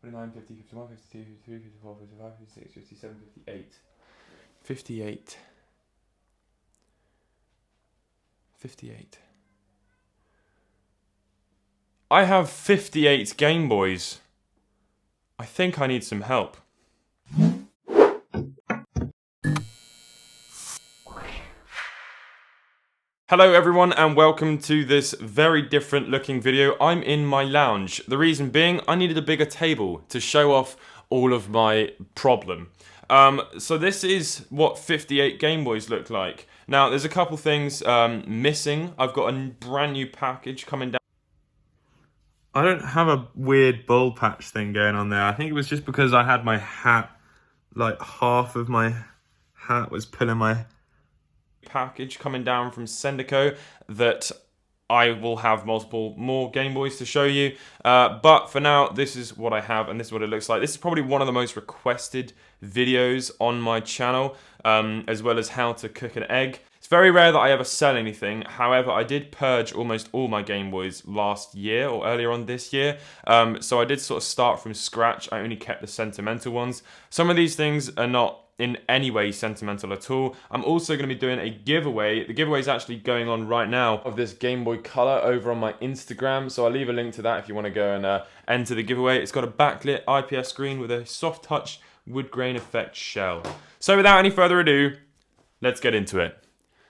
49, 50, 51, 52, 53, 54, 55, 56, 57, 58. 58. 58. I have 58 Game Boys. I think I need some help. Hello everyone and welcome to this very different looking video. I'm in my lounge. The reason being I needed a bigger table to show off all of my problem. So this is what 58 Game Boys look like. Now there's a couple things missing. I've got a brand new package coming down. I don't have a weird bowl patch thing going on there. I think it was just because I had my hat, like half of my hat was pulling my package coming down from Sendico that I will have multiple more Game Boys to show you. But for now, this is what I have and this is what it looks like. This is probably one of the most requested videos on my channel, as well as how to cook an egg. It's very rare that I ever sell anything. However, I did purge almost all my Game Boys last year or earlier on this year. So I did sort of start from scratch. I only kept the sentimental ones. Some of these things are not in any way sentimental at all. I'm also going to be doing a giveaway. The giveaway is actually going on right now of this Gameboy Color over on my Instagram. So I'll leave a link to that if you want to go and enter the giveaway. It's got a backlit IPS screen with a soft touch wood grain effect shell. So without any further ado, let's get into it.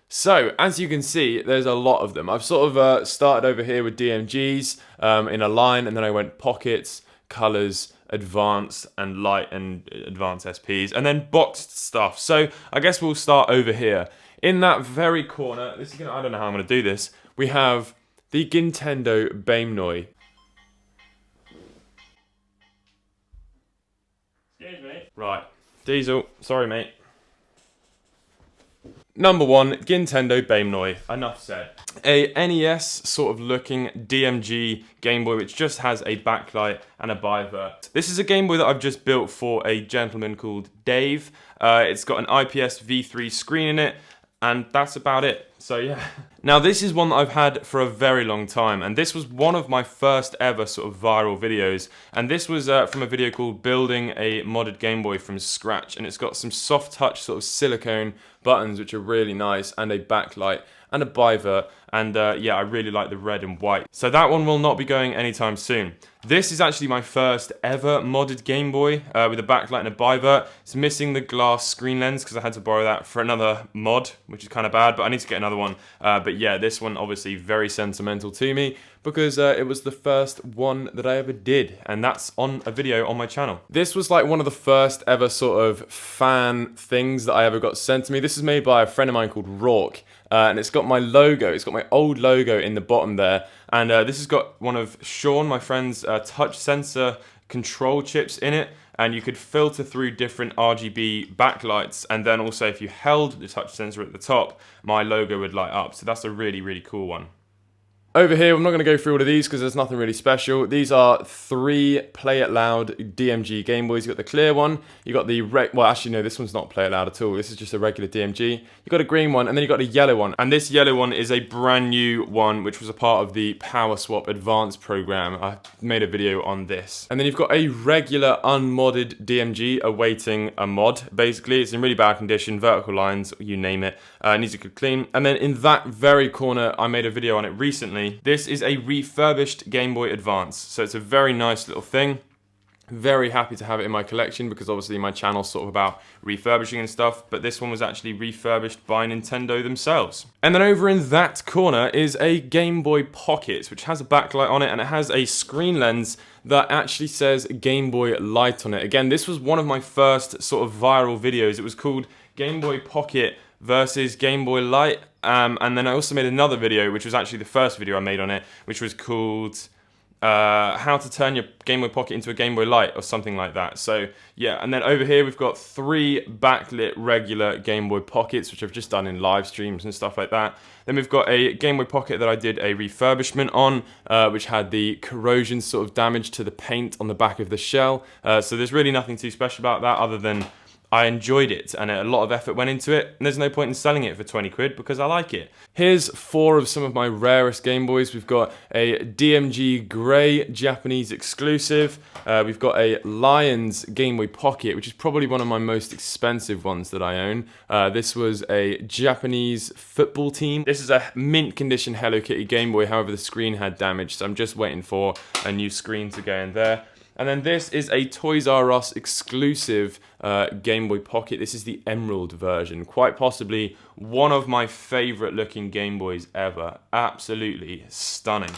So, as you can see, there's a lot of them. I've sort of started over here with DMGs in a line, and then I went pockets, colors, advanced and light and advanced SPs, and then boxed stuff. So, I guess we'll start over here. In that very corner, I don't know how I'm going to do this, we have the Nintendo Gameboy. Excuse me. Right. Diesel, sorry mate. Number one, Nintendo Gameboy. Enough said. A NES sort of looking DMG Game Boy which just has a backlight and a bivert. This is a Game Boy that I've just built for a gentleman called Dave. It's got an IPS V3 screen in it, and that's about it. So yeah. Now this is one that I've had for a very long time, and this was one of my first ever sort of viral videos, and this was from a video called Building a Modded Game Boy from Scratch, and it's got some soft touch sort of silicone buttons which are really nice, and a backlight and a bivert, and yeah, I really like the red and white. So that one will not be going anytime soon. This is actually my first ever modded Game Boy with a backlight and a bivert. It's missing the glass screen lens because I had to borrow that for another mod, which is kind of bad, but I need to get another one. But yeah, this one obviously very sentimental to me because it was the first one that I ever did, and that's on a video on my channel. This was like one of the first ever sort of fan things that I ever got sent to me. This is made by a friend of mine called Rourke. And it's got my logo, it's got my old logo in the bottom there, and this has got one of Sean, my friend's touch sensor control chips in it, and you could filter through different RGB backlights, and then also if you held the touch sensor at the top, my logo would light up, so that's a really, really cool one. Over here, I'm not going to go through all of these because there's nothing really special. These are 3 Play It Loud DMG Game Boys. You've got the clear one, you got the well actually no, this one's not Play It Loud at all. This is just a regular DMG. You've got a green one, and then you've got a yellow one. And this yellow one is a brand new one, which was a part of the Power Swap Advance program. I made a video on this. And then you've got a regular unmodded DMG awaiting a mod. Basically, it's in really bad condition, vertical lines, you name it. Needs a good clean. And then in that very corner, I made a video on it recently. This is a refurbished Game Boy Advance, so it's a very nice little thing. Very happy to have it in my collection because obviously my channel's sort of about refurbishing and stuff, but this one was actually refurbished by Nintendo themselves. And then over in that corner is a Game Boy Pocket, which has a backlight on it, and it has a screen lens that actually says Game Boy Light on it. Again, this was one of my first sort of viral videos. It was called Game Boy Pocket versus Game Boy Light, and then I also made another video, which was actually the first video I made on it, which was called how to turn your Game Boy Pocket into a Game Boy Light or something like that. So yeah, and then over here we've got 3 backlit regular Game Boy Pockets, which I've just done in live streams and stuff like that. Then we've got a Game Boy Pocket that I did a refurbishment on, which had the corrosion sort of damage to the paint on the back of the shell. So there's really nothing too special about that other than I enjoyed it and a lot of effort went into it, and there's no point in selling it for 20 quid because I like it. Here's 4 of some of my rarest Game Boys. We've got a DMG Grey Japanese exclusive. We've got a Lions Game Boy Pocket, which is probably one of my most expensive ones that I own. This was a Japanese football team. This is a mint condition Hello Kitty Game Boy, however the screen had damage, so I'm just waiting for a new screen to go in there. And then this is a Toys R Us exclusive Game Boy Pocket. This is the Emerald version. Quite possibly one of my favorite looking Game Boys ever. Absolutely stunning.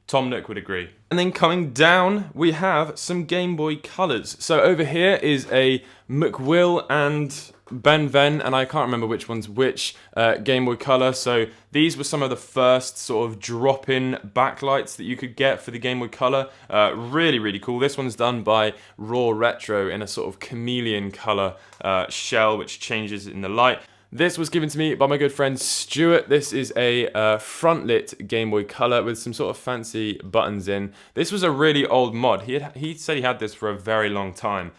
Tom Nook would agree. And then coming down, we have some Game Boy Colors. So over here is a McWill and Ben Ven, and I can't remember which one's which, Game Boy Color. So these were some of the first sort of drop-in backlights that you could get for the Game Boy Color. Really, really cool. This one's done by Raw Retro in a sort of chameleon color shell, which changes in the light. This was given to me by my good friend Stuart. This is a front-lit Game Boy Color with some sort of fancy buttons in. This was a really old mod. He said he had this for a very long time.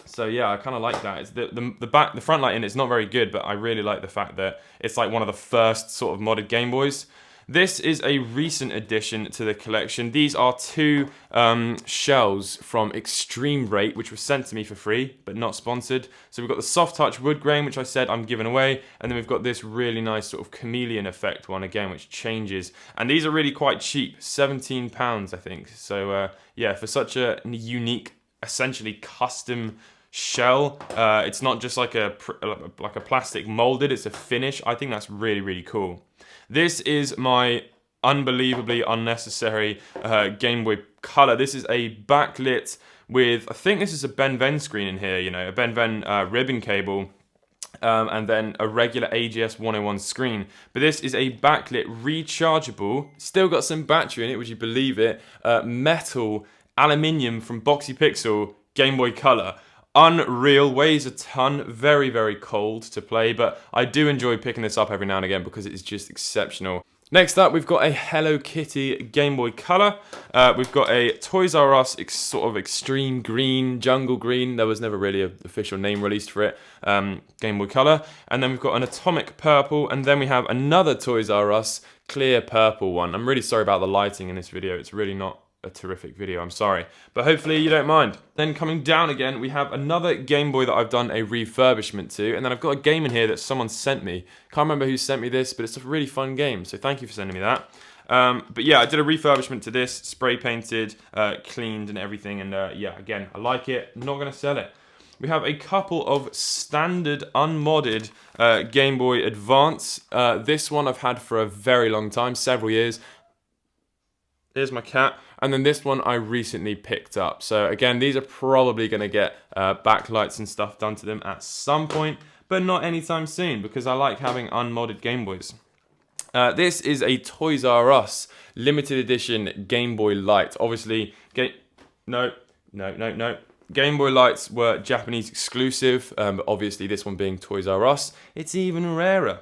So yeah, I kind of like that. It's the front light in it's not very good, but I really like the fact that it's like one of the first sort of modded Game Boys. This is a recent addition to the collection. These are 2 shells from Extreme Rate, which were sent to me for free, but not sponsored. So we've got the soft touch wood grain, which I said I'm giving away, and then we've got this really nice sort of chameleon effect one again, which changes. And these are really quite cheap, £17, I think. So yeah, for such a unique, essentially custom shell, it's not just like a plastic molded, it's a finish. I think that's really, really cool. This is my unbelievably unnecessary Game Boy Color. This is a backlit with, I think this is a Ben Ven screen in here, you know, a Ben Ven ribbon cable, and then a regular AGS 101 screen. But this is a backlit, rechargeable, still got some battery in it, would you believe it, metal, aluminium from Boxy Pixel Game Boy Color. Unreal, weighs a ton, very, very cold to play, but I do enjoy picking this up every now and again because it is just exceptional. Next up, we've got a Hello Kitty Game Boy Color. We've got a Toys R Us sort of extreme green, jungle green. There was never really an official name released for it. Game Boy Color. And then we've got an atomic purple, and then we have another Toys R Us clear purple one. I'm really sorry about the lighting in this video. It's really not a terrific video, I'm sorry, but hopefully you don't mind. Then coming down again, we have another Game Boy that I've done a refurbishment to, and then I've got a game in here that someone sent me. Can't remember who sent me this, but it's a really fun game, so thank you for sending me that. But yeah, I did a refurbishment to this, spray painted, cleaned and everything, and yeah, again, I like it, I'm not going to sell it. We have a couple of standard unmodded Game Boy Advance. This one I've had for a very long time, several years. Here's my cat. And then this one I recently picked up. So again, these are probably going to get backlights and stuff done to them at some point, but not anytime soon because I like having unmodded Game Boys. This is a Toys R Us limited edition Game Boy Light. Obviously, no. Game Boy Lights were Japanese exclusive, but obviously this one being Toys R Us, it's even rarer.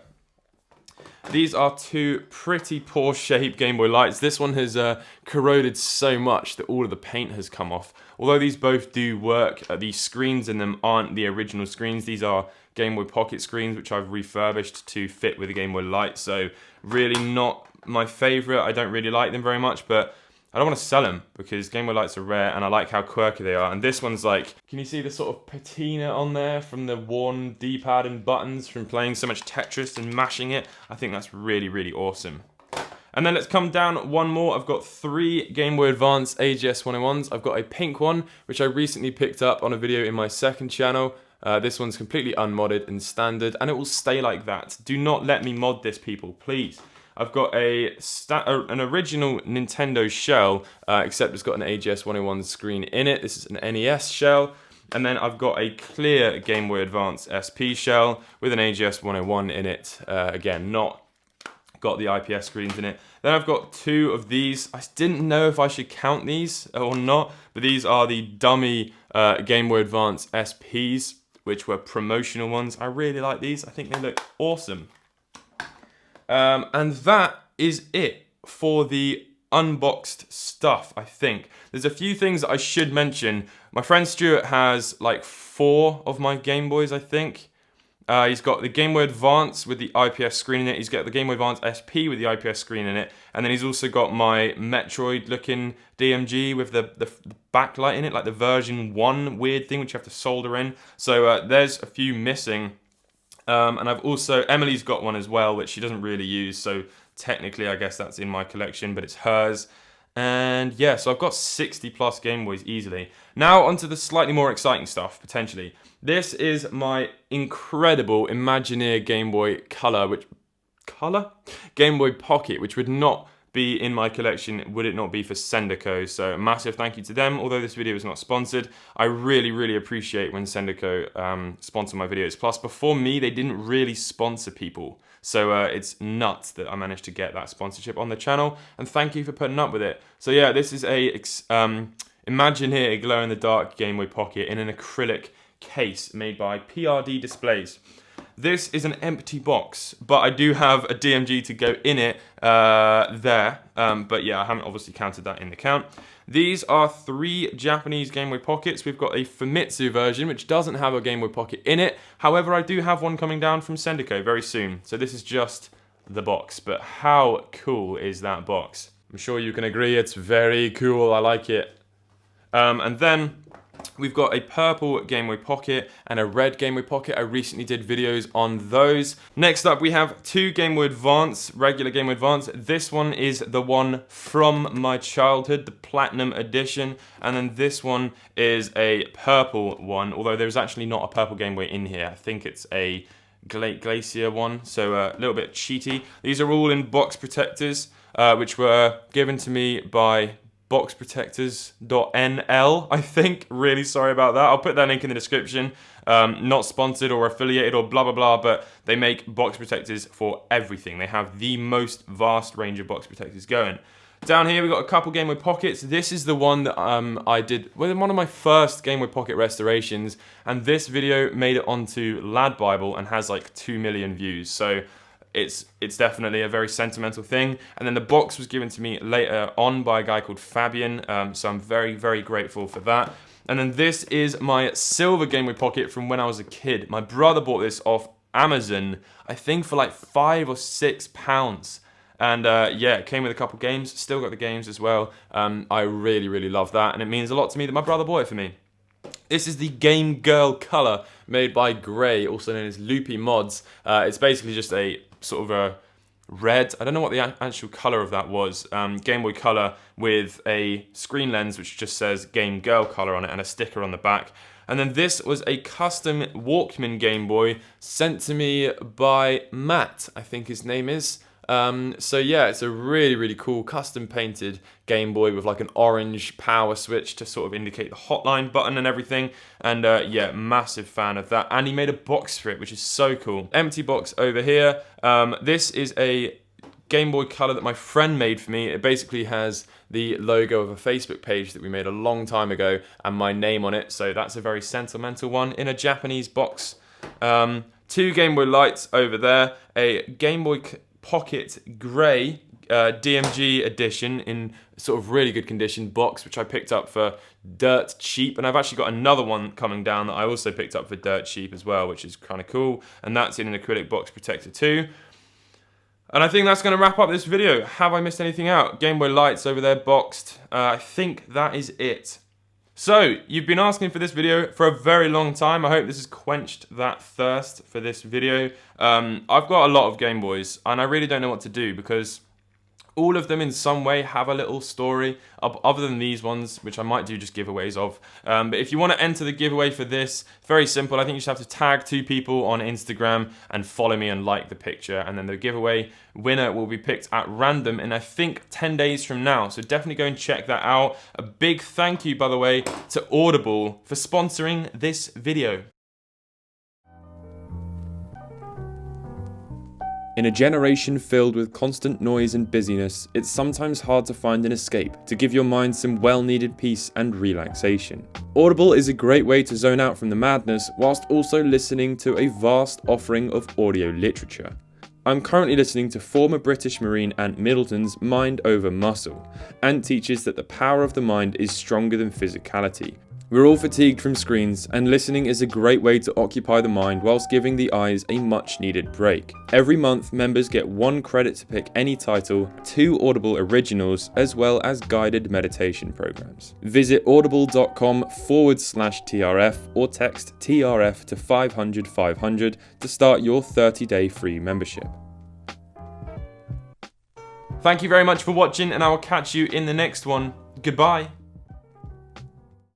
These are 2 pretty poor shape Game Boy Lights. This one has corroded so much that all of the paint has come off. Although these both do work, the screens in them aren't the original screens. These are Game Boy Pocket screens, which I've refurbished to fit with the Game Boy Light. So really not my favorite. I don't really like them very much, but I don't want to sell them because Game Boy Lights are rare and I like how quirky they are. And this one's like, can you see the sort of patina on there from the worn D-pad and buttons from playing so much Tetris and mashing it? I think that's really, really awesome. And then let's come down one more. I've got 3 Game Boy Advance AGS 101s. I've got a pink one, which I recently picked up on a video in my second channel. This one's completely unmodded and standard, and it will stay like that. Do not let me mod this, people, please. I've got an original Nintendo shell, except it's got an AGS 101 screen in it. This is an NES shell. And then I've got a clear Game Boy Advance SP shell with an AGS 101 in it. Again, not got the IPS screens in it. Then I've got 2 of these. I didn't know if I should count these or not, but these are the dummy Game Boy Advance SPs, which were promotional ones. I really like these. I think they look awesome. And that is it for the unboxed stuff, I think. There's a few things that I should mention. My friend Stuart has like 4 of my Game Boys, I think. He's got the Gameboy Advance with the IPS screen in it. He's got the Gameboy Advance SP with the IPS screen in it. And then he's also got my Metroid-looking DMG with the backlight in it, like the version 1 weird thing which you have to solder in. So there's a few missing. And I've also, Emily's got one as well, which she doesn't really use. So technically, I guess that's in my collection, but it's hers. And yeah, so I've got 60 plus Game Boys easily. Now onto the slightly more exciting stuff, potentially. This is my incredible Imagineer Game Boy Color, Game Boy Pocket, which would not be in my collection would it not be for Sendico. So a massive thank you to them, although this video is not sponsored. I really, really appreciate when Sendico sponsor my videos. Plus, before me, they didn't really sponsor people. So it's nuts that I managed to get that sponsorship on the channel, and thank you for putting up with it. So yeah, this is a Imagineer glow-in-the-dark Game Boy Pocket in an acrylic case made by PRD Displays. This is an empty box, but I do have a DMG to go in it there. But yeah, I haven't obviously counted that in the count. These are 3 Japanese Game Boy Pockets. We've got a Famitsu version, which doesn't have a Game Boy Pocket in it. However, I do have one coming down from Sendico very soon. So this is just the box. But how cool is that box? I'm sure you can agree it's very cool. I like it. And then we've got a purple Game Boy Pocket and a red Game Boy Pocket. I recently did videos on those. Next up, we have 2 Game Boy Advance, regular Game Boy Advance. This one is the one from my childhood, the Platinum Edition. And then this one is a purple one, although there's actually not a purple Game Boy in here. I think it's a Glacier one, so a little bit cheaty. These are all in box protectors, which were given to me by boxprotectors.nl, I think. Really sorry about that. I'll put that link in the description. Not sponsored or affiliated or blah blah blah, but they make box protectors for everything. They have the most vast range of box protectors going. Down here we've got a couple Game Boy Pockets. This is the one that I did with one of my first Game Boy Pocket restorations, and this video made it onto Lad Bible and has like 2 million views. So it's definitely a very sentimental thing. And then the box was given to me later on by a guy called Fabian, so I'm very, very grateful for that. And then this is my silver Game Boy Pocket from when I was a kid. My brother bought this off Amazon, I think for like £5 or £6. And yeah, it came with a couple games, still got the games as well. I really, really love that, and it means a lot to me that my brother bought it for me. This is the Gameboy Color made by Grey, also known as Loopy Mods. It's basically just a sort of a red, I don't know what the actual color of that was, Game Boy Color with a screen lens which just says Game Girl Color on it and a sticker on the back. And then this was a custom Walkman Game Boy sent to me by Matt, I think his name is. So yeah, it's a really, really cool custom painted Game Boy with like an orange power switch to sort of indicate the hotline button and everything. And yeah, massive fan of that. And he made a box for it, which is so cool. Empty box over here. This is a Game Boy Color that my friend made for me. It basically has the logo of a Facebook page that we made a long time ago and my name on it. So that's a very sentimental one in a Japanese box. 2 Game Boy Lights over there. A Game Boy Pocket Grey DMG edition in sort of really good condition box, which I picked up for dirt cheap. And I've actually got another one coming down that I also picked up for dirt cheap as well, which is kind of cool. And that's in an acrylic box protector too. And I think that's going to wrap up this video. Have I missed anything out? Game Boy Lights over there boxed. I think that is it. So, you've been asking for this video for a very long time. I hope this has quenched that thirst for this video. I've got a lot of Game Boys, and I really don't know what to do because all of them in some way have a little story, other than these ones, which I might do just giveaways of. But if you want to enter the giveaway for this, very simple. I think you just have to tag 2 people on Instagram and follow me and like the picture. And then the giveaway winner will be picked at random in, I think, 10 days from now. So definitely go and check that out. A big thank you, by the way, to Audible for sponsoring this video. In a generation filled with constant noise and busyness, it's sometimes hard to find an escape to give your mind some well-needed peace and relaxation. Audible is a great way to zone out from the madness whilst also listening to a vast offering of audio literature. I'm currently listening to former British Marine Ant Middleton's Mind Over Muscle. Ant teaches that the power of the mind is stronger than physicality. We're all fatigued from screens, and listening is a great way to occupy the mind whilst giving the eyes a much needed break. Every month, members get 1 credit to pick any title, 2 Audible originals, as well as guided meditation programs. Visit audible.com/TRF or text TRF to 500 500 to start your 30-day free membership. Thank you very much for watching, and I will catch you in the next one. Goodbye.